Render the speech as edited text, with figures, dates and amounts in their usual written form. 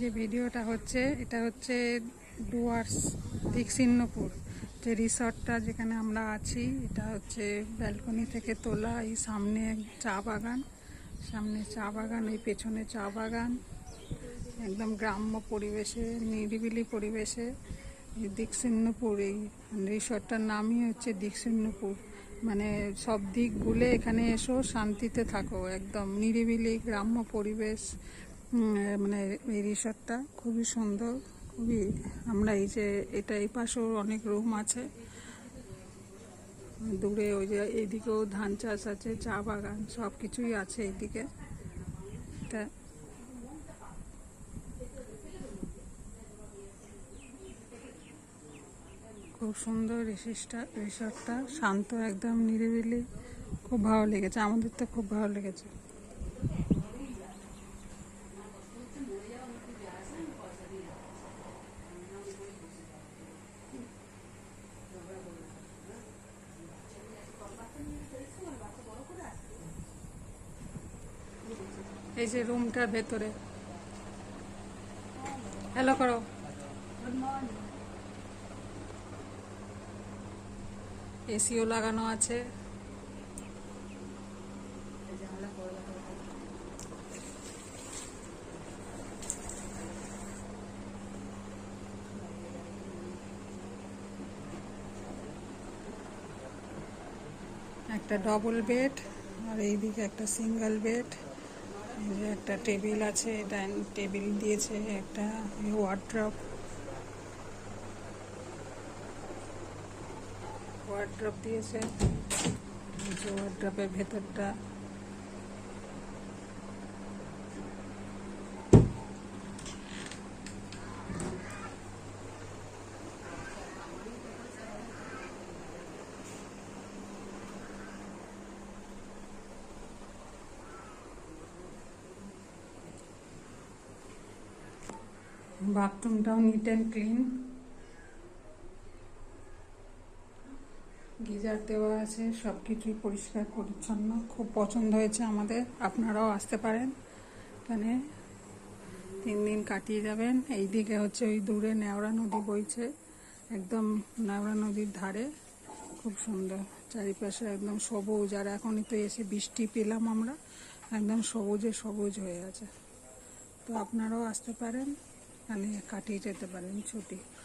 যে ভিডিওটা হচ্ছে, এটা হচ্ছে ডুয়ার্স দিকসিন্নপুর যে রিসর্টটা যেখানে আমরা আছি। এটা হচ্ছে ব্যালকনি থেকে তোলা। এই সামনে চা বাগান, সামনে চা বাগান, এই পেছনে চা বাগান, একদম গ্রাম্য পরিবেশে, নিরিবিলি পরিবেশে এই দিকসিন্নপুর। এই রিসর্টটার নামই হচ্ছে দিকসিন্নপুর, মানে সব দিক ভুলে এখানে এসো, শান্তিতে থাকো, একদম নিরিবিলি গ্রাম্য পরিবেশ। মানে এই রিসর্টটা খুবই সুন্দর, খুবই। আমরা এই যে এটা এই পাশেও অনেক রুম আছে, দূরে ওই যে এইদিকেও ধান চাষ আছে, চা বাগান, সব কিছুই আছে এইদিকে। এটা খুব সুন্দর রিসর্টটা, শান্ত, একদম নিরিবিলি, খুব ভালো লেগেছে, আমাদের তো খুব ভালো লেগেছে। এই যে রুমটার ভেতরে, হ্যালো করো, এসিও লাগানো আছে। একটা ডবল বেড, আর এইদিকে একটা সিঙ্গেল বেড। এই যে একটা টেবিল আছে, টেবিল দিয়েছে, একটা ওয়ার্ড্রপ দিয়েছে। যে ওয়ার্ড্রপের ভেতরটা বাথরুমটাও নিট অ্যান্ড ক্লিন, গিজার দেওয়া আছে, সব কিছুই পরিষ্কার পরিচ্ছন্ন, খুব পছন্দ হয়েছে আমাদের। আপনারাও আসতে পারেন, এখানে 3 দিন কাটিয়ে যাবেন। এইদিকে হচ্ছে ওই দূরে নেওড়া নদী বইছে, একদম নেওড়া নদীর ধারে, খুব সুন্দর চারিপাশে, একদম সবুজ। আর এখনই তো এসে বৃষ্টি পেলাম আমরা, একদম সবুজে সবুজ হয়ে আছে। তো আপনারাও আসতে পারেন, এখানে কাটিয়ে যেতে পারেন ছুটি।